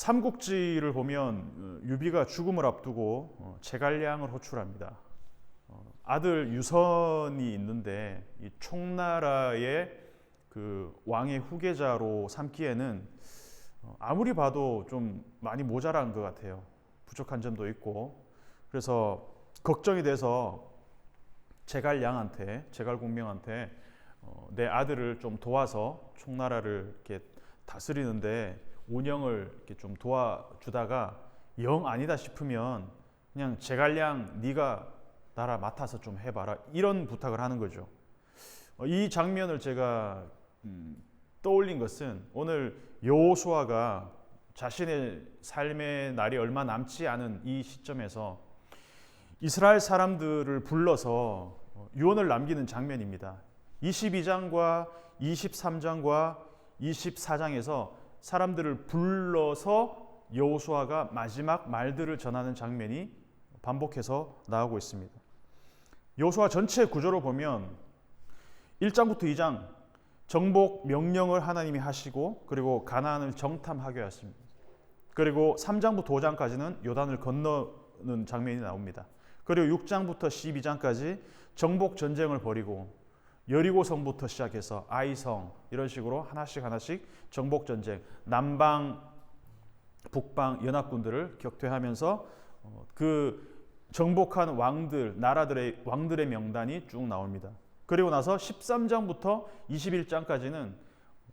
삼국지를 보면 유비가 죽음을 앞두고 제갈량을 호출합니다. 아들 유선이 있는데 이 총나라의 그 왕의 후계자로 삼기에는 아무리 봐도 좀 많이 모자란 것 같아요. 부족한 점도 있고. 그래서 걱정이 돼서 제갈공명한테 내 아들을 좀 도와서 총나라를 이렇게 다스리는데 운영을 이렇게 좀 도와주다가 영 아니다 싶으면 그냥 제갈량 네가 나라 맡아서 좀 해봐라, 이런 부탁을 하는 거죠. 이 장면을 제가 떠올린 것은 오늘 여호수아가 자신의 삶의 날이 얼마 남지 않은 이 시점에서 이스라엘 사람들을 불러서 유언을 남기는 장면입니다. 22장과 23장과 24장에서 사람들을 불러서 여호수아가 마지막 말들을 전하는 장면이 반복해서 나오고 있습니다. 여호수아 전체 구조로 보면 1장부터 2장 정복 명령을 하나님이 하시고 그리고 가나안을 정탐하게 하십니다. 그리고 3장부터 5장까지는 요단을 건너는 장면이 나옵니다. 그리고 6장부터 12장까지 정복 전쟁을 벌이고 여리고성부터 시작해서 아이성, 이런 식으로 하나씩 정복 전쟁, 남방, 북방 연합군들을 격퇴하면서 그 정복한 왕들, 나라들의 왕들의 명단이 쭉 나옵니다. 그리고 나서 13장부터 21장까지는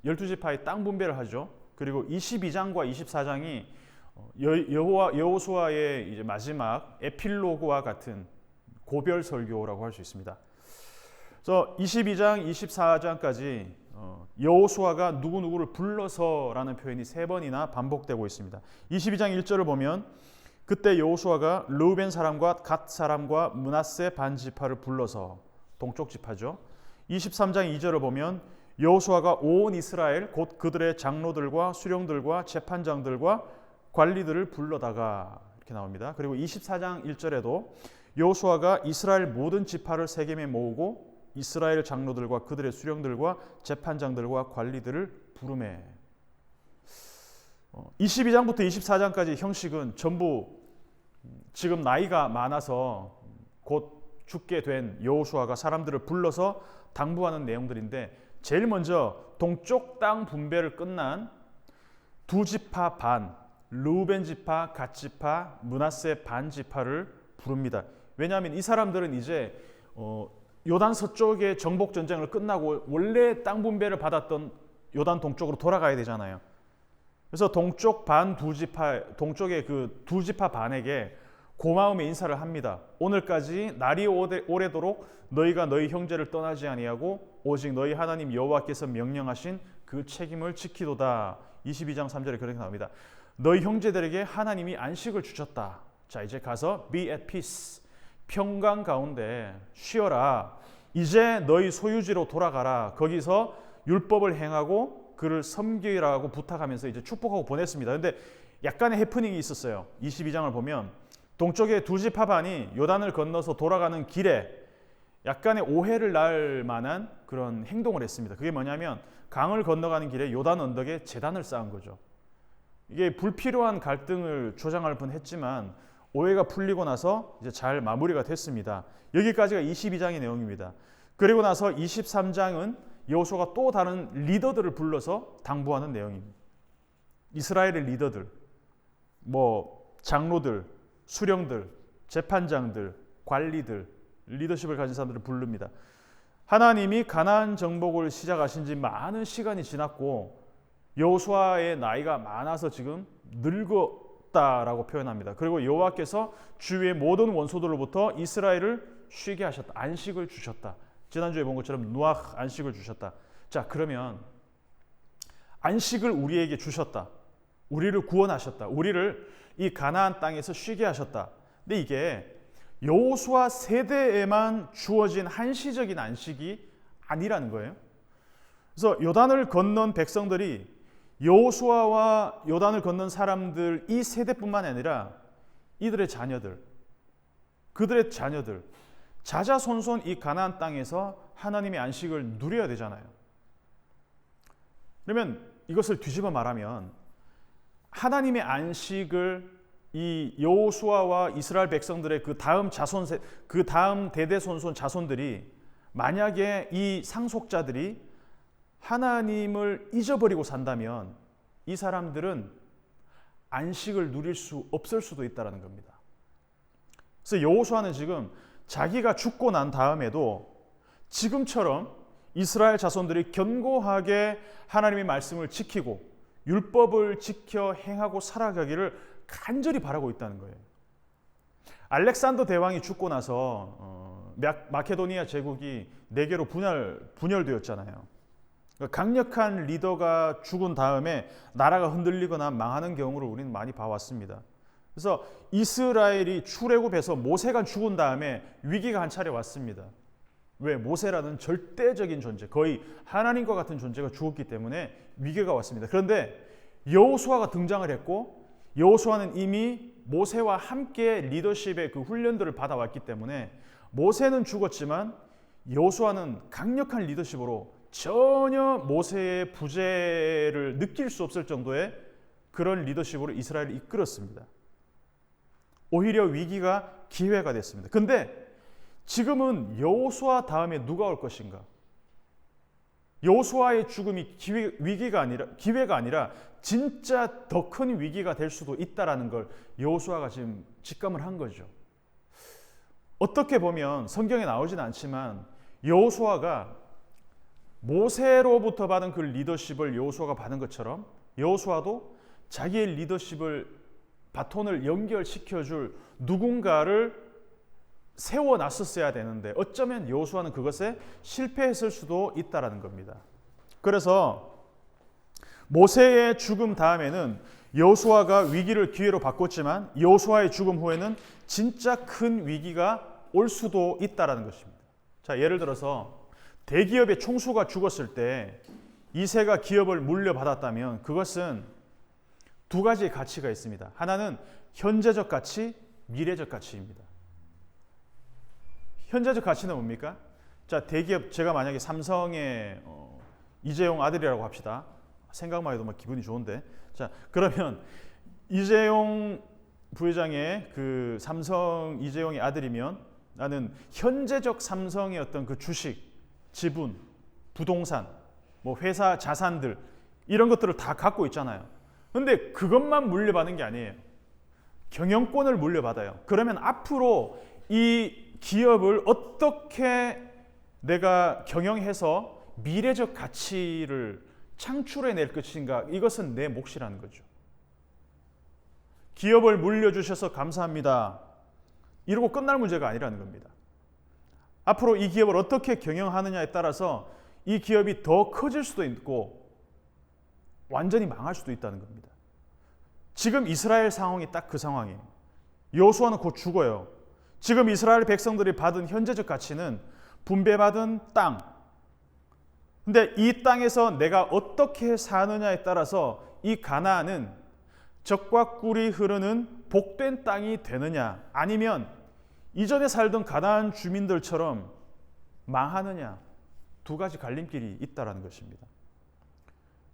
12지파의 땅 분배를 하죠. 그리고 22장과 24장이 여호수아의 이제 마지막 에필로그와 같은 고별 설교라고 할 수 있습니다. 그래서 22장, 24장까지 여호수아가 누구누구를 불러서라는 표현이 3번이나 반복되고 있습니다. 22장 1절을 보면 그때 여호수아가 르우벤 사람과 갓 사람과 므낫세 반 지파를 불러서, 동쪽 지파죠. 23장 2절을 보면 여호수아가 온 이스라엘 곧 그들의 장로들과 수령들과 재판장들과 관리들을 불러다가, 이렇게 나옵니다. 그리고 24장 1절에도 여호수아가 이스라엘 모든 지파를 세겜에 모으고 이스라엘 장로들과 그들의 수령들과 재판장들과 관리들을 부르매. 22장부터 24장까지 형식은 전부 지금 나이가 많아서 곧 죽게 된 여호수아가 사람들을 불러서 당부하는 내용들인데, 제일 먼저 동쪽 땅 분배를 끝난 두 지파 반, 르우벤 지파, 갓 지파, 므낫세 반 지파를 부릅니다. 왜냐하면 이 사람들은 이제 요단 서쪽의 정복 전쟁을 끝나고 원래 땅 분배를 받았던 요단 동쪽으로 돌아가야 되잖아요. 그래서 동쪽 반 두 지파, 동쪽의 그 두 지파 반에게 고마움의 인사를 합니다. 오늘까지 날이 오래도록 너희가 너희 형제를 떠나지 아니하고 오직 너희 하나님 여호와께서 명령하신 그 책임을 지키도다. 22장 3절에 그렇게 나옵니다. 너희 형제들에게 하나님이 안식을 주셨다. 자, 이제 가서 be at peace, 평강 가운데 쉬어라. 이제 너희 소유지로 돌아가라. 거기서 율법을 행하고 그를 섬기라고 부탁하면서 이제 축복하고 보냈습니다. 그런데 약간의 해프닝이 있었어요. 22장을 보면 동쪽의 두 지파 반이 요단을 건너서 돌아가는 길에 약간의 오해를 낳을 만한 그런 행동을 했습니다. 그게 뭐냐면 강을 건너가는 길에 요단 언덕에 제단을 쌓은 거죠. 이게 불필요한 갈등을 조장할 뻔했지만 오해가 풀리고 나서 이제 잘 마무리가 됐습니다. 여기까지가 22장의 내용입니다. 그리고 나서 23장은 여호수아가 또 다른 리더들을 불러서 당부하는 내용입니다. 이스라엘의 리더들, 장로들, 수령들, 재판장들, 관리들, 리더십을 가진 사람들을 부릅니다. 하나님이 가나안 정복을 시작하신 지 많은 시간이 지났고 여호수아의 나이가 많아서 지금 늙었다라고 표현합니다. 그리고 여호와께서 주위의 모든 원소들로부터 이스라엘을 쉬게 하셨다. 안식을 주셨다. 지난주에 본 것처럼 누아흐 안식을 주셨다. 자, 그러면 안식을 우리에게 주셨다. 우리를 구원하셨다. 우리를 이 가나안 땅에서 쉬게 하셨다. 근데 이게 여호수아 세대에만 주어진 한시적인 안식이 아니라는 거예요. 그래서 요단을 건넌 백성들이 여호수아와 요단을 건넌 사람들 이 세대뿐만 아니라 이들의 자녀들, 그들의 자녀들, 자자손손 이 가나안 땅에서 하나님의 안식을 누려야 되잖아요. 그러면 이것을 뒤집어 말하면 하나님의 안식을 이 여호수아와 이스라엘 백성들의 그 다음 대대손손 자손들이 만약에 이 상속자들이 하나님을 잊어버리고 산다면 이 사람들은 안식을 누릴 수 없을 수도 있다는 겁니다. 그래서 여호수아는 지금 자기가 죽고 난 다음에도 지금처럼 이스라엘 자손들이 견고하게 하나님의 말씀을 지키고 율법을 지켜 행하고 살아가기를 간절히 바라고 있다는 거예요. 알렉산더 대왕이 죽고 나서 마케도니아 제국이 4개로 분열되었잖아요. 강력한 리더가 죽은 다음에 나라가 흔들리거나 망하는 경우를 우리는 많이 봐왔습니다. 그래서 이스라엘이 출애굽해서 모세가 죽은 다음에 위기가 한 차례 왔습니다. 왜? 모세라는 절대적인 존재, 거의 하나님과 같은 존재가 죽었기 때문에 위기가 왔습니다. 그런데 여호수아가 등장을 했고 여호수아는 이미 모세와 함께 리더십의 그 훈련들을 받아왔기 때문에 모세는 죽었지만 여호수아는 강력한 리더십으로 전혀 모세의 부재를 느낄 수 없을 정도의 그런 리더십으로 이스라엘을 이끌었습니다. 오히려 위기가 기회가 됐습니다. 근데 지금은 여호수아 다음에 누가 올 것인가? 여호수아의 죽음이 기회가 아니라 진짜 더 큰 위기가 될 수도 있다라는 걸 여호수아가 지금 직감을 한 거죠. 어떻게 보면 성경에 나오진 않지만 여호수아가 모세로부터 받은 그 리더십을 여호수아가 받은 것처럼 여호수아도 자기의 리더십을 바톤을 연결시켜줄 누군가를 세워놨었어야 되는데 어쩌면 여호수아는 그것에 실패했을 수도 있다라는 겁니다. 그래서 모세의 죽음 다음에는 여호수아가 위기를 기회로 바꿨지만 여호수아의 죽음 후에는 진짜 큰 위기가 올 수도 있다라는 것입니다. 자, 예를 들어서 대기업의 총수가 죽었을 때 이세가 기업을 물려받았다면 그것은 두 가지의 가치가 있습니다. 하나는 현재적 가치, 미래적 가치입니다. 현재적 가치는 뭡니까? 자, 대기업, 제가 만약에 삼성의 이재용 아들이라고 합시다. 생각만 해도 막 기분이 좋은데. 자, 그러면 이재용 부회장의 그 삼성 이재용의 아들이면 나는 현재적 삼성의 어떤 그 주식, 지분, 부동산, 뭐 회사 자산들 이런 것들을 다 갖고 있잖아요. 근데 그것만 물려받는 게 아니에요. 경영권을 물려받아요. 그러면 앞으로 이 기업을 어떻게 내가 경영해서 미래적 가치를 창출해낼 것인가, 이것은 내 몫이라는 거죠. 기업을 물려주셔서 감사합니다. 이러고 끝날 문제가 아니라는 겁니다. 앞으로 이 기업을 어떻게 경영하느냐에 따라서 이 기업이 더 커질 수도 있고 완전히 망할 수도 있다는 겁니다. 지금 이스라엘 상황이 딱 그 상황이에요. 여호수아는 곧 죽어요. 지금 이스라엘 백성들이 받은 현재적 가치는 분배받은 땅. 근데 이 땅에서 내가 어떻게 사느냐에 따라서 이 가나안은 젖과 꿀이 흐르는 복된 땅이 되느냐, 아니면 이전에 살던 가나안 주민들처럼 망하느냐, 두 가지 갈림길이 있다라는 것입니다.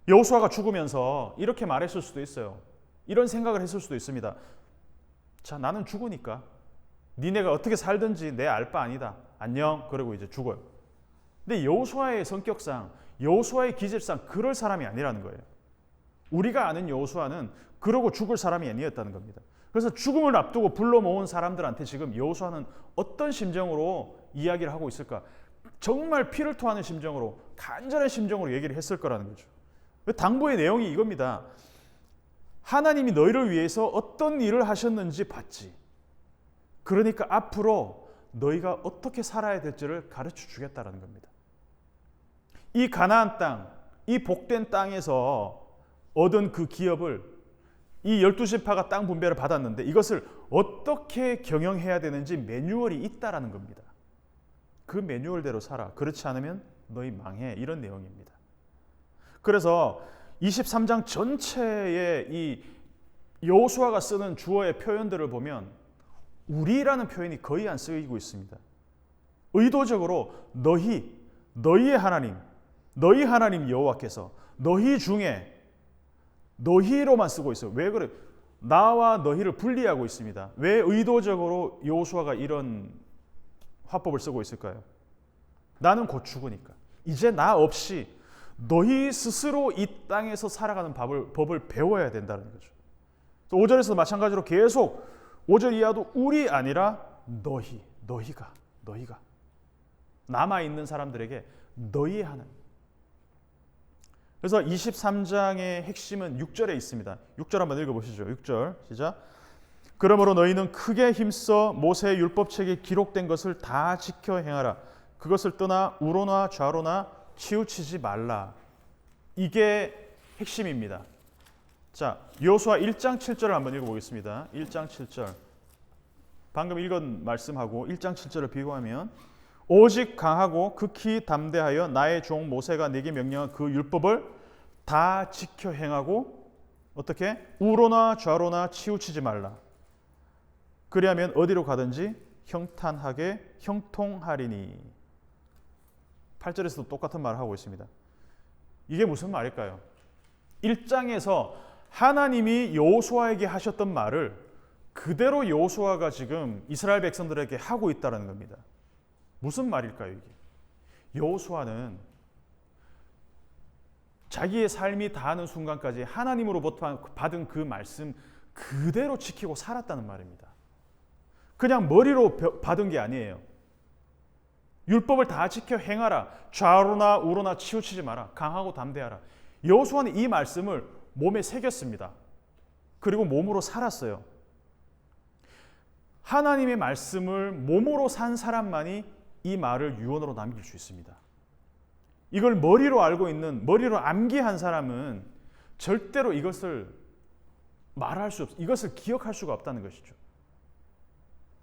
여호수아가 죽으면서 이렇게 말했을 수도 있어요. 이런 생각을 했을 수도 있습니다. 자, 나는 죽으니까 니네가 어떻게 살든지 내 알 바 아니다. 안녕. 그러고 이제 죽어요. 근데 여호수아의 성격상, 여호수아의 기질상 그럴 사람이 아니라는 거예요. 우리가 아는 여호수아는 그러고 죽을 사람이 아니었다는 겁니다. 그래서 죽음을 앞두고 불러 모은 사람들한테 지금 여호수아는 어떤 심정으로 이야기를 하고 있을까? 정말 피를 토하는 심정으로, 간절한 심정으로 얘기를 했을 거라는 거죠. 당부의 내용이 이겁니다. 하나님이 너희를 위해서 어떤 일을 하셨는지 봤지. 그러니까 앞으로 너희가 어떻게 살아야 될지를 가르쳐 주겠다는 겁니다. 이 가나안 땅, 이 복된 땅에서 얻은 그 기업을 이 12지파가 땅 분배를 받았는데 이것을 어떻게 경영해야 되는지 매뉴얼이 있다라는 겁니다. 그 매뉴얼대로 살아. 그렇지 않으면 너희 망해. 이런 내용입니다. 그래서 23장 전체의 이 여호수아가 쓰는 주어의 표현들을 보면 우리라는 표현이 거의 안 쓰이고 있습니다. 의도적으로 너희의 하나님, 너희 하나님 여호와께서 너희 중에 너희로만 쓰고 있어요. 왜 그래? 나와 너희를 분리하고 있습니다. 왜 의도적으로 여호수아가 이런 화법을 쓰고 있을까요? 나는 곧 죽으니까. 이제 나 없이 너희 스스로 이 땅에서 살아가는 법을 배워야 된다는 거죠. 5절에서도 마찬가지로 계속 5절 이하도 우리 아니라 너희가 남아있는 사람들에게 너희 하는. 그래서 23장의 핵심은 6절에 있습니다. 6절 한번 읽어보시죠. 6절 시작. 그러므로 너희는 크게 힘써 모세의 율법책에 기록된 것을 다 지켜 행하라. 그것을 떠나 우로나 좌로나 치우치지 말라. 이게 핵심입니다. 자, 여호수아 1장 7절을 한번 읽어보겠습니다. 1장 7절. 방금 읽은 말씀하고 1장 7절을 비교하면 오직 강하고 극히 담대하여 나의 종 모세가 내게 명령한 그 율법을 다 지켜 행하고 어떻게? 우로나 좌로나 치우치지 말라. 그리하면 어디로 가든지 형통하리니. 8절에서도 똑같은 말을 하고 있습니다. 이게 무슨 말일까요? 1장에서 하나님이 여호수아에게 하셨던 말을 그대로 여호수아가 지금 이스라엘 백성들에게 하고 있다는 겁니다. 무슨 말일까요, 이게? 여호수아는 자기의 삶이 다하는 순간까지 하나님으로부터 받은 그 말씀 그대로 지키고 살았다는 말입니다. 그냥 머리로 받은 게 아니에요. 율법을 다 지켜 행하라. 좌로나 우로나 치우치지 마라. 강하고 담대하라. 여호수아는 이 말씀을 몸에 새겼습니다. 그리고 몸으로 살았어요. 하나님의 말씀을 몸으로 산 사람만이 이 말을 유언으로 남길 수 있습니다. 이걸 머리로 알고 있는, 머리로 암기한 사람은 절대로 이것을 말할 수 없어요. 이것을 기억할 수가 없다는 것이죠.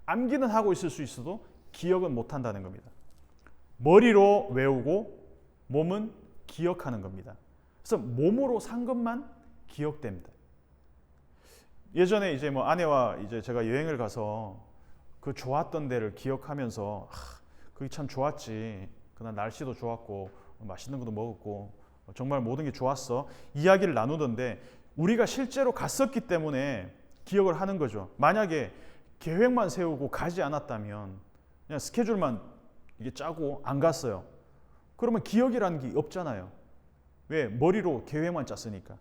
암기는 하고 있을 수 있어도 기억은 못한다는 겁니다. 머리로 외우고 몸은 기억하는 겁니다. 그래서 몸으로 산 것만 기억됩니다. 예전에 이제 뭐 아내와 이제 제가 여행을 가서 그 좋았던 데를 기억하면서 그게 참 좋았지. 그날 날씨도 좋았고 맛있는 것도 먹었고 정말 모든 게 좋았어. 이야기를 나누던데 우리가 실제로 갔었기 때문에 기억을 하는 거죠. 만약에 계획만 세우고 가지 않았다면 그냥 스케줄만 이게 짜고 안 갔어요. 그러면 기억이라는 게 없잖아요. 왜? 머리로 계획만 짰으니까.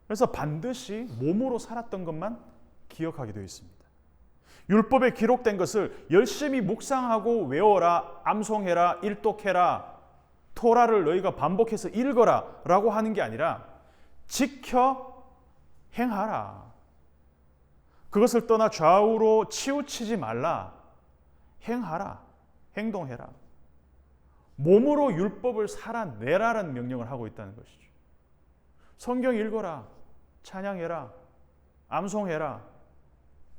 그래서 반드시 몸으로 살았던 것만 기억하게 되어 있습니다. 율법에 기록된 것을 열심히 묵상하고 외워라, 암송해라, 일독해라, 토라를 너희가 반복해서 읽어라 라고 하는 게 아니라 지켜 행하라. 그것을 떠나 좌우로 치우치지 말라. 행하라. 행동해라. 몸으로 율법을 살아내라라는 명령을 하고 있다는 것이죠. 성경 읽어라. 찬양해라. 암송해라.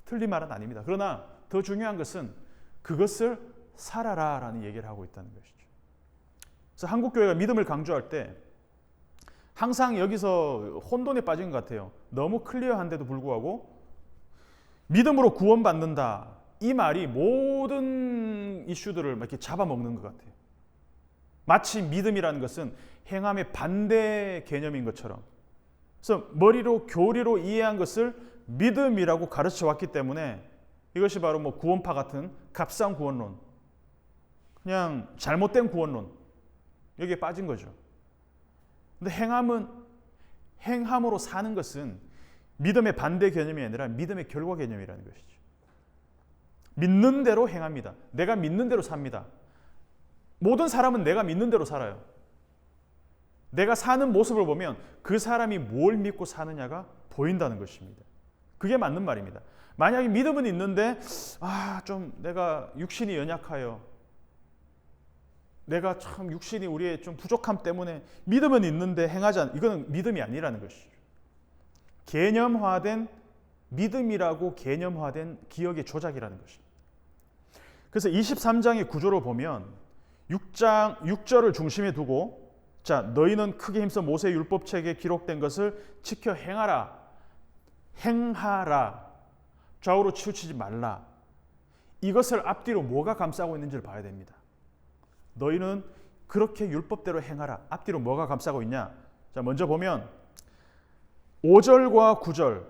틀린 말은 아닙니다. 그러나 더 중요한 것은 그것을 살아라라는 얘기를 하고 있다는 것이죠. 그래서 한국교회가 믿음을 강조할 때 항상 여기서 혼돈에 빠진 것 같아요. 너무 클리어한데도 불구하고 믿음으로 구원받는다. 이 말이 모든 이슈들을 이렇게 잡아먹는 것 같아요. 마치 믿음이라는 것은 행함의 반대 개념인 것처럼. 그래서 머리로 교리로 이해한 것을 믿음이라고 가르쳐 왔기 때문에 이것이 바로 뭐 구원파 같은 값싼 구원론, 그냥 잘못된 구원론, 여기에 빠진 거죠. 근데 행함으로 사는 것은 믿음의 반대 개념이 아니라 믿음의 결과 개념이라는 것이죠. 믿는 대로 행합니다. 내가 믿는 대로 삽니다. 모든 사람은 내가 믿는 대로 살아요. 내가 사는 모습을 보면 그 사람이 뭘 믿고 사느냐가 보인다는 것입니다. 그게 맞는 말입니다. 만약에 믿음은 있는데 좀 내가 육신이 연약하여, 내가 참 육신이 우리의 좀 부족함 때문에 믿음은 있는데 행하지 않는, 이거는 믿음이 아니라는 것이죠. 개념화된 믿음이라고 개념화된 기억의 조작이라는 것입니다. 그래서 23장의 구조를 보면 6절을 중심에 두고, 자, 너희는 크게 힘써 모세의 율법책에 기록된 것을 지켜 행하라. 행하라. 좌우로 치우치지 말라. 이것을 앞뒤로 뭐가 감싸고 있는지를 봐야 됩니다. 너희는 그렇게 율법대로 행하라. 앞뒤로 뭐가 감싸고 있냐? 자, 먼저 보면 5절과 9절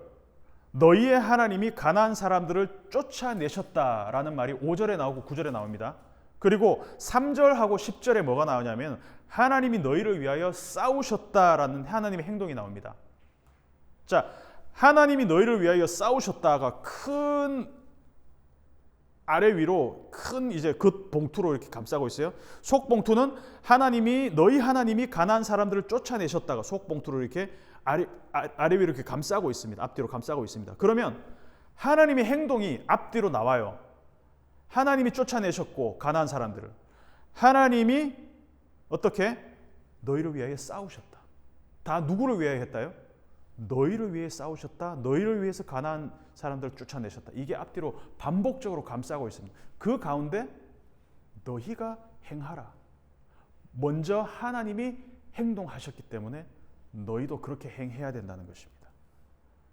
너희의 하나님이 가나안 사람들을 쫓아내셨다라는 말이 5절에 나오고 9절에 나옵니다. 그리고 3절하고 10절에 뭐가 나오냐면 하나님이 너희를 위하여 싸우셨다라는 하나님의 행동이 나옵니다. 자, 하나님이 너희를 위하여 싸우셨다가 큰 아래 위로 큰 이제 그 봉투로 이렇게 감싸고 있어요. 속 봉투는 너희 하나님이 가나안 사람들을 쫓아내셨다가 속 봉투로 이렇게 아래 위로 이렇게 감싸고 있습니다. 앞뒤로 감싸고 있습니다. 그러면 하나님의 행동이 앞뒤로 나와요. 하나님이 쫓아내셨고 가나안 사람들을 하나님이 어떻게 너희를 위하여 싸우셨다. 다 누구를 위하여 했다요? 너희를 위해 싸우셨다. 너희를 위해서 가나안 사람들을 쫓아내셨다. 이게 앞뒤로 반복적으로 감싸고 있습니다. 그 가운데 너희가 행하라. 먼저 하나님이 행동하셨기 때문에 너희도 그렇게 행해야 된다는 것입니다.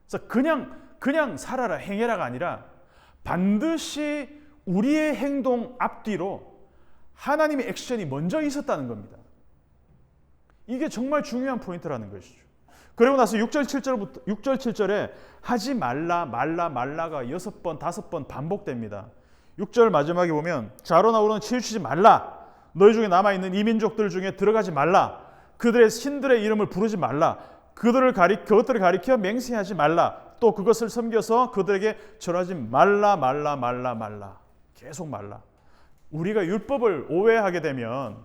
그래서 그냥 살아라 행해라가 아니라 반드시 우리의 행동 앞뒤로 하나님의 액션이 먼저 있었다는 겁니다. 이게 정말 중요한 포인트라는 것이죠. 그리고 나서 6절 7절에 하지 말라가 6번 5번 반복됩니다. 6절 마지막에 보면 자로나 우로는 치우치지 말라. 너희 중에 남아있는 이민족들 중에 들어가지 말라. 그들의 신들의 이름을 부르지 말라. 그것들을 가리켜 맹세하지 말라. 또 그것을 섬겨서 그들에게 절하지 말라. 계속 말라. 우리가 율법을 오해하게 되면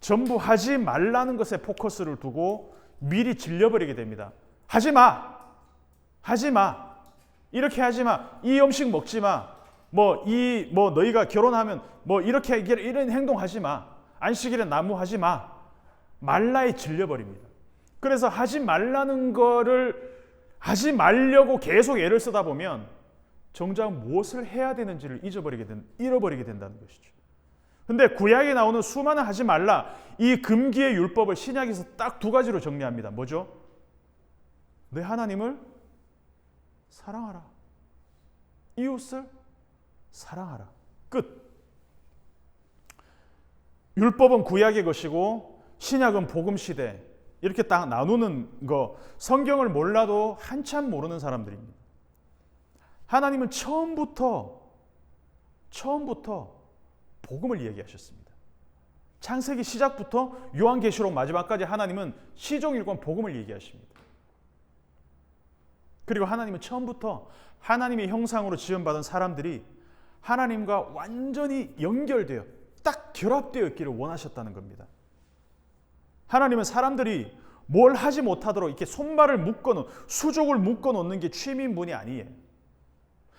전부 하지 말라는 것에 포커스를 두고 미리 질려버리게 됩니다. 하지 마. 이렇게 하지 마. 이 음식 먹지 마. 너희가 결혼하면 이런 행동하지 마. 안식일에 나무하지 마. 말라에 질려버립니다. 그래서 하지 말라는 거를 하지 말려고 계속 애를 쓰다 보면 정작 무엇을 해야 되는지를 잃어버리게 된다는 것이죠. 근데 구약에 나오는 수많은 하지 말라 이 금기의 율법을 신약에서 딱 두 가지로 정리합니다. 뭐죠? 내 하나님을 사랑하라. 이웃을 사랑하라. 끝. 율법은 구약의 것이고 신약은 복음 시대. 이렇게 딱 나누는 거 성경을 몰라도 한참 모르는 사람들입니다. 하나님은 처음부터 복음을 얘기하셨습니다. 창세기 시작부터 요한계시록 마지막까지 하나님은 시종일관 복음을 얘기하십니다. 그리고 하나님은 처음부터 하나님의 형상으로 지음받은 사람들이 하나님과 완전히 연결되어 딱 결합되어 있기를 원하셨다는 겁니다. 하나님은 사람들이 뭘 하지 못하도록 이렇게 손발을 수족을 묶어 놓는 게 취미인 분이 아니에요.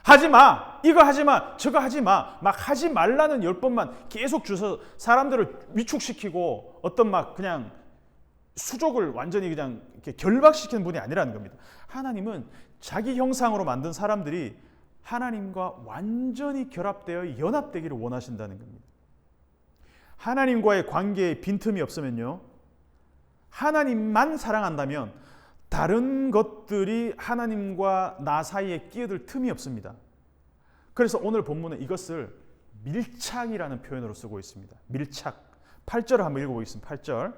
하지 마! 이거 하지 마! 저거 하지 마! 막 하지 말라는 10번만 계속 주서 사람들을 위축시키고 그냥 수족을 완전히 그냥 이렇게 결박시키는 분이 아니라는 겁니다. 하나님은 자기 형상으로 만든 사람들이 하나님과 완전히 결합되어 연합되기를 원하신다는 겁니다. 하나님과의 관계에 빈틈이 없으면요. 하나님만 사랑한다면 다른 것들이 하나님과 나 사이에 끼어들 틈이 없습니다. 그래서 오늘 본문은 이것을 밀착이라는 표현으로 쓰고 있습니다. 밀착. 8절을 한번 읽어보겠습니다. 8절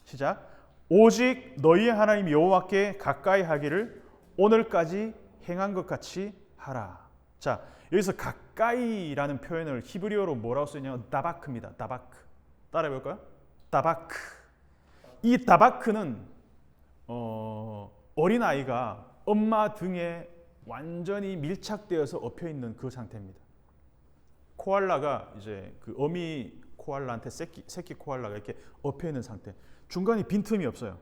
시작. 오직 너희의 하나님 여호와께 가까이 하기를 오늘까지 행한 것 같이 하라. 자, 여기서 가까이라는 표현을 히브리어로 뭐라고 쓰냐면 다바크입니다. 다바크. 따라해볼까요? 다바크. 이 다바크는 어린아이가 엄마 등에 완전히 밀착되어서 엎여 있는 그 상태입니다. 코알라가 이제 그 어미 코알라한테 새끼 코알라가 이렇게 엎여 있는 상태. 중간에 빈틈이 없어요.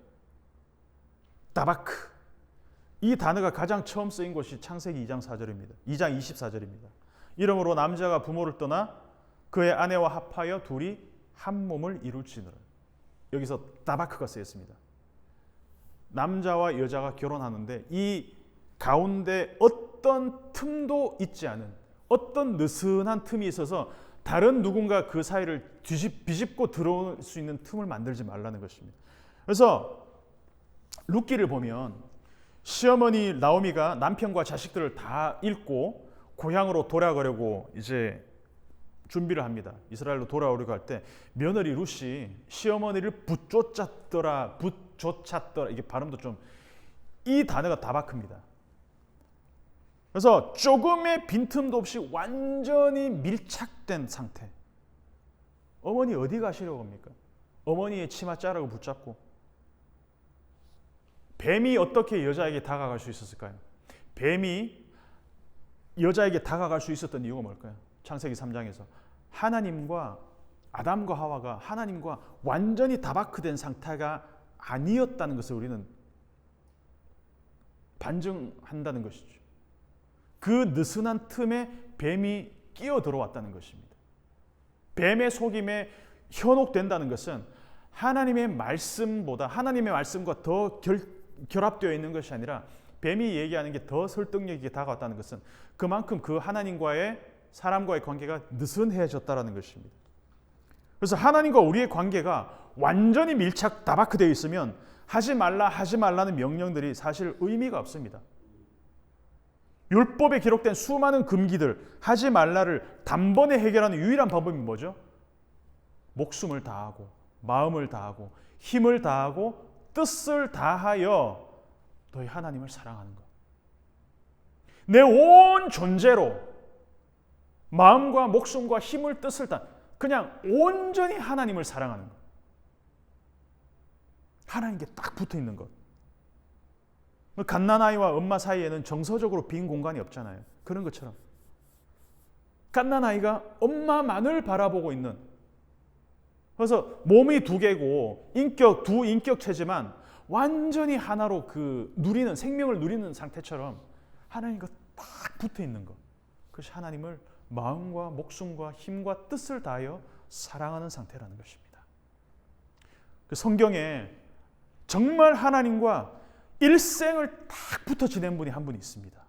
다바크. 이 단어가 가장 처음 쓰인 것이 창세기 2장 4절입니다. 2장 24절입니다. 이러므로 남자가 부모를 떠나 그의 아내와 합하여 둘이 한 몸을 이룰지니라. 여기서 다바크가 쓰였습니다. 남자와 여자가 결혼하는데 이 가운데 어떤 틈도 있지 않은 어떤 느슨한 틈이 있어서 다른 누군가 그 사이를 비집고 들어올 수 있는 틈을 만들지 말라는 것입니다. 그래서 룻기를 보면 시어머니 나오미가 남편과 자식들을 다 잃고 고향으로 돌아가려고 이제 준비를 합니다. 이스라엘로 돌아오려고 할 때 며느리 룻이 시어머니를 붙쫓았더라. 이게 발음도 좀 이 단어가 다바크입니다. 그래서 조금의 빈틈도 없이 완전히 밀착된 상태. 어머니 어디 가시려고 합니까? 어머니의 치맛자락을 붙잡고. 뱀이 어떻게 여자에게 다가갈 수 있었을까요? 뱀이 여자에게 다가갈 수 있었던 이유가 뭘까요? 창세기 3장에서 하나님과 아담과 하와가 하나님과 완전히 다바크된 상태가 아니었다는 것을 우리는 반증한다는 것이죠. 그 느슨한 틈에 뱀이 끼어 들어왔다는 것입니다. 뱀의 속임에 현혹된다는 것은 하나님의 말씀보다 하나님의 말씀과 더 결합되어 있는 것이 아니라 뱀이 얘기하는 게 더 설득력 있게 다가왔다는 것은 그만큼 그 하나님과의 사람과의 관계가 느슨해졌다는 것입니다. 그래서 하나님과 우리의 관계가 완전히 밀착 다바크되어 있으면 하지 말라는 명령들이 사실 의미가 없습니다. 율법에 기록된 수많은 금기들, 하지 말라를 단번에 해결하는 유일한 방법이 뭐죠? 목숨을 다하고 마음을 다하고 힘을 다하고 뜻을 다하여 너희 하나님을 사랑하는 것. 내 온 존재로 마음과 목숨과 힘을 뜻을 다 그냥 온전히 하나님을 사랑하는 것. 하나님께 딱 붙어 있는 것. 갓난아이와 엄마 사이에는 정서적으로 빈 공간이 없잖아요. 그런 것처럼 갓난아이가 엄마만을 바라보고 있는, 그래서 몸이 두 개고 두 인격체지만 완전히 하나로 생명을 누리는 상태처럼 하나님과 딱 붙어 있는 것. 그것이 하나님을 마음과 목숨과 힘과 뜻을 다하여 사랑하는 상태라는 것입니다. 성경에 정말 하나님과 일생을 딱 붙어 지낸 분이 한 분이 있습니다.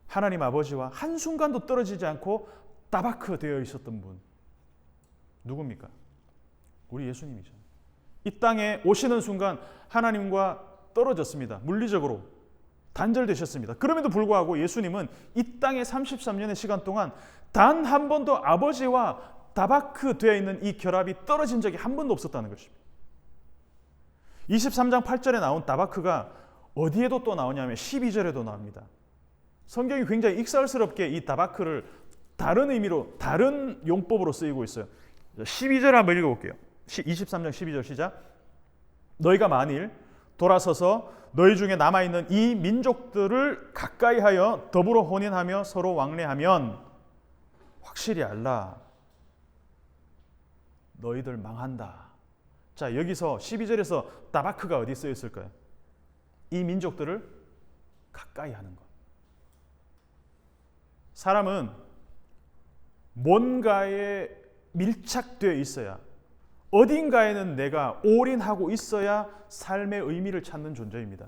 하나님 아버지와 한순간도 떨어지지 않고 다바크 되어 있었던 분. 누굽니까? 우리 예수님이죠. 이 땅에 오시는 순간 하나님과 떨어졌습니다. 물리적으로 단절되셨습니다. 그럼에도 불구하고 예수님은 이 땅에 33년의 시간 동안 단 한 번도 아버지와 다바크 되어 있는 이 결합이 떨어진 적이 한 번도 없었다는 것입니다. 23장 8절에 나온 다바크가 어디에도 또 나오냐면 12절에도 나옵니다. 성경이 굉장히 익살스럽게 이 다바크를 다른 의미로, 다른 용법으로 쓰이고 있어요. 12절 한번 읽어볼게요. 23장 12절 시작. 너희가 만일 돌아서서 너희 중에 남아있는 이 민족들을 가까이 하여 더불어 혼인하며 서로 왕래하면 확실히 알라. 너희들 망한다. 자, 여기서 12절에서 다바크가 어디 쓰여 있을까요? 이 민족들을 가까이 하는 것. 사람은 뭔가에 밀착되어 있어야, 어딘가에는 내가 올인하고 있어야 삶의 의미를 찾는 존재입니다.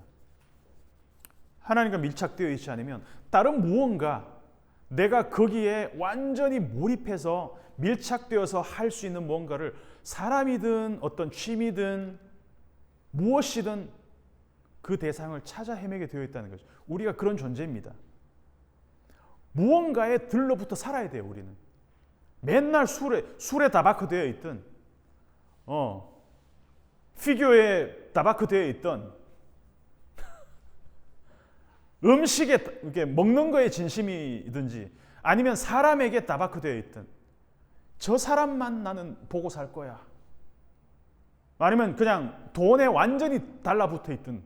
하나님과 밀착되어 있지 않으면 다른 무언가, 내가 거기에 완전히 몰입해서 밀착되어서 할 수 있는 뭔가를, 사람이든 어떤 취미든 무엇이든 그 대상을 찾아 헤매게 되어 있다는 거죠. 우리가 그런 존재입니다. 무언가에 들러붙어 살아야 돼요. 우리는 맨날 술에 다바크 되어 있든 피규어에 다바크 되어 있던 음식에 이렇게 먹는 거에 진심이든지 아니면 사람에게 다바크 되어 있든 저 사람만 나는 보고 살 거야. 아니면 그냥 돈에 완전히 달라붙어 있든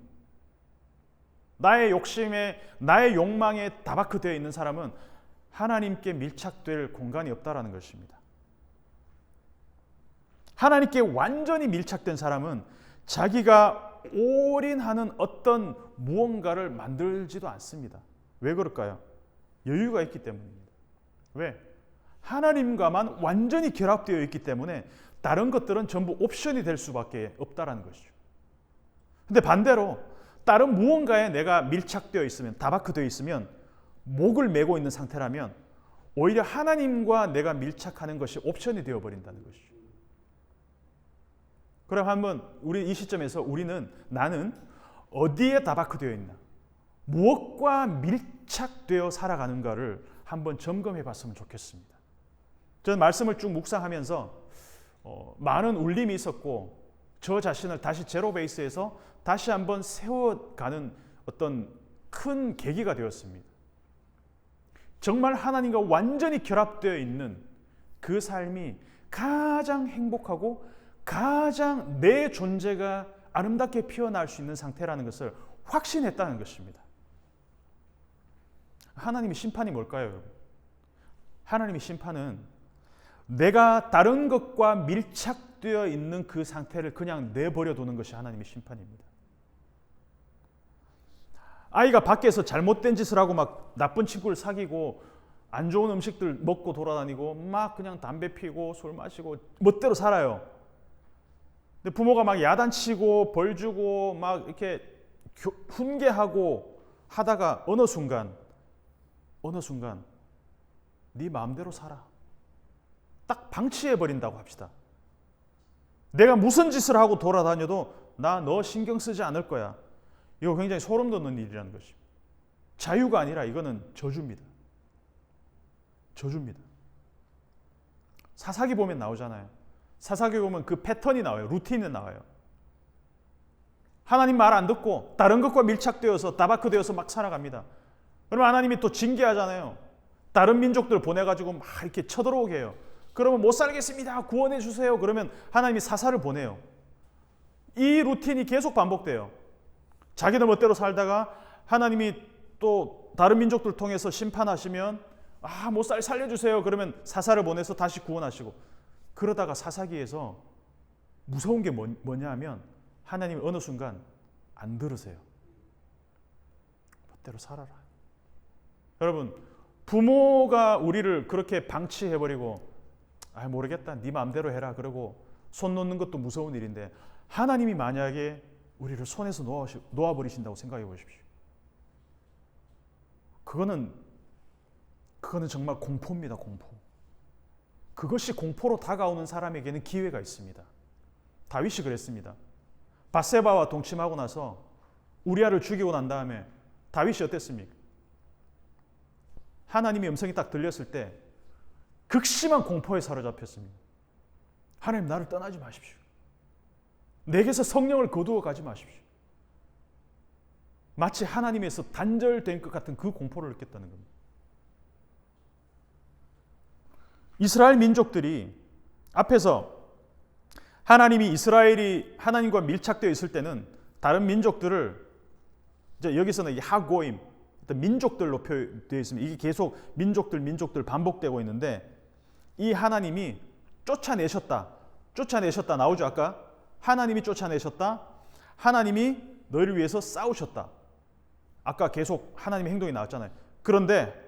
나의 욕심에, 나의 욕망에 다바크 되어 있는 사람은 하나님께 밀착될 공간이 없다라는 것입니다. 하나님께 완전히 밀착된 사람은 자기가 올인하는 어떤 무언가를 만들지도 않습니다. 왜 그럴까요? 여유가 있기 때문입니다. 왜? 하나님과만 완전히 결합되어 있기 때문에 다른 것들은 전부 옵션이 될 수밖에 없다라는 것이죠. 근데 반대로 다른 무언가에 내가 밀착되어 있으면, 다바크되어 있으면, 목을 메고 있는 상태라면 오히려 하나님과 내가 밀착하는 것이 옵션이 되어버린다는 것이죠. 그럼 한번 우리 이 시점에서 나는 어디에 다바크되어 있나, 무엇과 밀착되어 살아가는가를 한번 점검해 봤으면 좋겠습니다. 저는 말씀을 쭉 묵상하면서 많은 울림이 있었고 저 자신을 다시 제로 베이스에서 다시 한번 세워가는 어떤 큰 계기가 되었습니다. 정말 하나님과 완전히 결합되어 있는 그 삶이 가장 행복하고 가장 내 존재가 아름답게 피어날 수 있는 상태라는 것을 확신했다는 것입니다. 하나님의 심판이 뭘까요, 여러분? 하나님의 심판은 내가 다른 것과 밀착되어 있는 그 상태를 그냥 내버려 두는 것이 하나님의 심판입니다. 아이가 밖에서 잘못된 짓을 하고 막 나쁜 친구를 사귀고 안 좋은 음식들 먹고 돌아다니고 막 그냥 담배 피고 술 마시고 멋대로 살아요. 근데 부모가 막 야단치고 벌 주고 막 이렇게 훈계하고 하다가 어느 순간 네 마음대로 살아. 딱 방치해버린다고 합시다. 내가 무슨 짓을 하고 돌아다녀도 나 너 신경 쓰지 않을 거야. 이거 굉장히 소름 돋는 일이라는 것입니다. 자유가 아니라 이거는 저주입니다. 저주입니다. 사사기 보면 나오잖아요. 사사기 보면 그 패턴이 나와요. 루틴이 나와요. 하나님 말 안 듣고 다른 것과 밀착되어서 다바크되어서 막 살아갑니다. 그러면 하나님이 또 징계하잖아요. 다른 민족들 보내가지고 막 이렇게 쳐들어오게 해요. 그러면 못 살겠습니다. 구원해 주세요. 그러면 하나님이 사사를 보내요. 이 루틴이 계속 반복돼요. 자기들 멋대로 살다가 하나님이 또 다른 민족들 통해서 심판하시면 못 살려주세요. 그러면 사사를 보내서 다시 구원하시고, 그러다가 사사기에서 무서운 게 뭐냐 하면 하나님이 어느 순간 안 들으세요. 멋대로 살아라. 여러분, 부모가 우리를 그렇게 방치해버리고 모르겠다 네 마음대로 해라 그러고 손 놓는 것도 무서운 일인데, 하나님이 만약에 우리를 손에서 놓아버리신다고 생각해 보십시오. 그거는 정말 공포입니다. 공포. 그것이 공포로 다가오는 사람에게는 기회가 있습니다. 다윗이 그랬습니다. 밧세바와 동침하고 나서 우리아를 죽이고 난 다음에 다윗이 어땠습니까? 하나님의 음성이 딱 들렸을 때 극심한 공포에 사로잡혔습니다. 하나님, 나를 떠나지 마십시오. 내게서 성령을 거두어 가지 마십시오. 마치 하나님에서 단절된 것 같은 그 공포를 느꼈다는 겁니다. 이스라엘 민족들이 앞에서 하나님이 이스라엘이 하나님과 밀착되어 있을 때는 다른 민족들을 이제 여기서는 이 하고임, 민족들로 표현되어 있습니다. 이게 계속 민족들 반복되고 있는데, 이 하나님이 쫓아내셨다 나오죠. 아까 하나님이 쫓아내셨다, 하나님이 너희를 위해서 싸우셨다. 아까 계속 하나님의 행동이 나왔잖아요. 그런데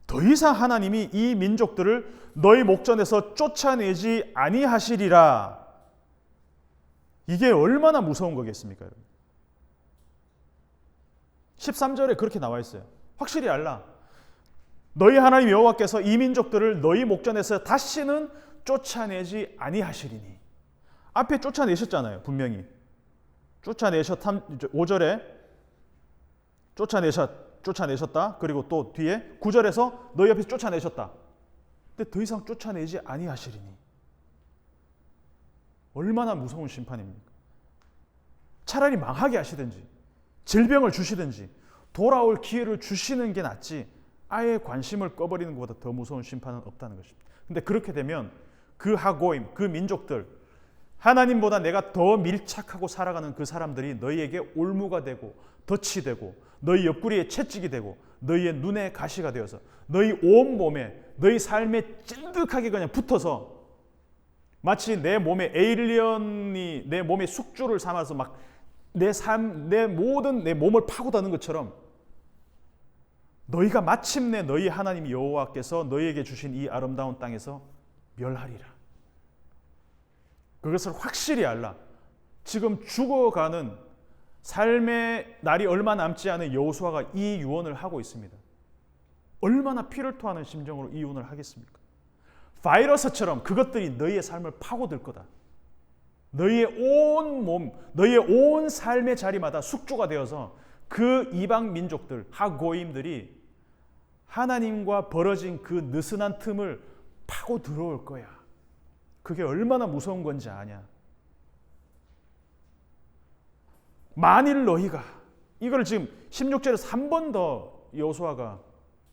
더 이상 하나님이 이 민족들을 너희 목전에서 쫓아내지 아니하시리라. 이게 얼마나 무서운 거겠습니까, 여러분? 13절에 그렇게 나와 있어요. 확실히 알라. 너희 하나님 여호와께서 이 민족들을 너희 목전에서 다시는 쫓아내지 아니하시리니. 앞에 쫓아내셨잖아요. 분명히. 5절에 쫓아내셨다. 그리고 또 뒤에 9절에서 너희 앞에서 쫓아내셨다. 근데 더 이상 쫓아내지 아니하시리니. 얼마나 무서운 심판입니까? 차라리 망하게 하시든지 질병을 주시든지 돌아올 기회를 주시는 게 낫지, 아예 관심을 꺼버리는 것보다 더 무서운 심판은 없다는 것입니다. 근데 그렇게 되면 그 하고임, 그 민족들, 하나님보다 내가 더 밀착하고 살아가는 그 사람들이 너희에게 올무가 되고 덫이 되고 너희 옆구리에 채찍이 되고 너희의 눈에 가시가 되어서 너희 온 몸에, 너희 삶에 찐득하게 그냥 붙어서 마치 내 몸에 에일리언이 내 몸에 숙주를 삼아서 막 내 모든 내 몸을 파고드는 것처럼 너희가 마침내 너희 하나님 여호와께서 너희에게 주신 이 아름다운 땅에서 멸하리라. 그것을 확실히 알라. 지금 죽어가는 삶의 날이 얼마 남지 않은 여호수아가 이 유언을 하고 있습니다. 얼마나 피를 토하는 심정으로 이 유언을 하겠습니까? 바이러스처럼 그것들이 너희의 삶을 파고들 거다. 너희의 온 몸, 너희의 온 삶의 자리마다 숙주가 되어서 그 이방 민족들, 하고임들이 하나님과 벌어진 그 느슨한 틈을 파고 들어올 거야. 그게 얼마나 무서운 건지 아냐? 만일 너희가, 이걸 지금 16절에서 한 번 더 여호수아가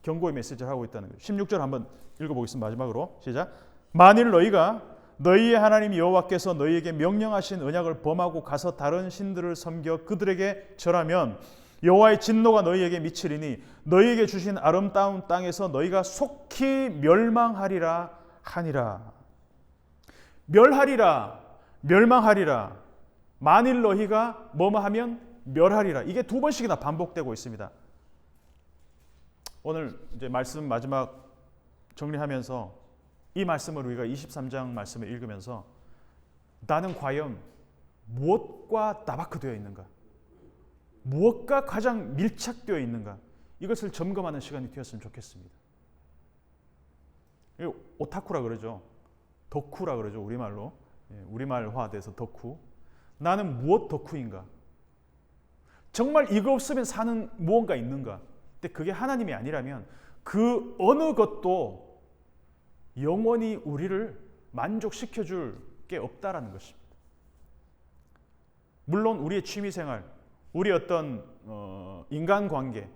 경고의 메시지를 하고 있다는 거예요. 16절 한번 읽어보겠습니다. 마지막으로 시작. 만일 너희가 너희의 하나님 여호와께서 너희에게 명령하신 언약을 범하고 가서 다른 신들을 섬겨 그들에게 절하면 여호와의 진노가 너희에게 미치리니 너희에게 주신 아름다운 땅에서 너희가 속히 멸망하리라 하니라. 멸하리라, 멸망하리라. 만일 너희가 뭐뭐 하면 멸하리라. 이게 두 번씩이나 반복되고 있습니다. 오늘 이제 말씀 마지막 정리하면서 이 말씀을 우리가 23장 말씀을 읽으면서 나는 과연 무엇과 다바크되어 있는가? 무엇과 가장 밀착되어 있는가? 이것을 점검하는 시간이 되었으면 좋겠습니다. 오타쿠라 그러죠. 덕후라 그러죠. 우리말로. 우리말화돼서 덕후. 나는 무엇 덕후인가? 정말 이거 없으면 사는 무언가 있는가? 근데 그게 하나님이 아니라면 그 어느 것도 영원히 우리를 만족시켜줄 게 없다라는 것입니다. 물론 우리의 취미생활, 우리 어떤 인간관계,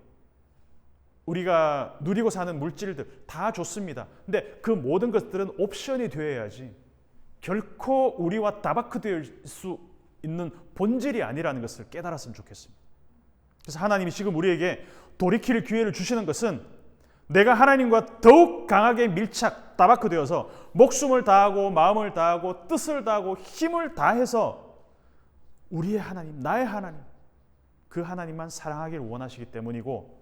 우리가 누리고 사는 물질들 다 좋습니다. 근데 그 모든 것들은 옵션이 되어야지 결코 우리와 다바크될 수 있는 본질이 아니라는 것을 깨달았으면 좋겠습니다. 그래서 하나님이 지금 우리에게 돌이킬 기회를 주시는 것은 내가 하나님과 더욱 강하게 밀착, 다바크되어서 목숨을 다하고 마음을 다하고 뜻을 다하고 힘을 다해서 우리의 하나님, 나의 하나님, 그 하나님만 사랑하기를 원하시기 때문이고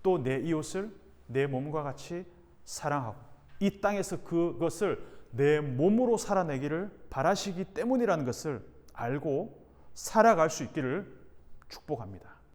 또 내 이웃을 내 몸과 같이 사랑하고 이 땅에서 그것을 내 몸으로 살아내기를 바라시기 때문이라는 것을 알고 살아갈 수 있기를 축복합니다.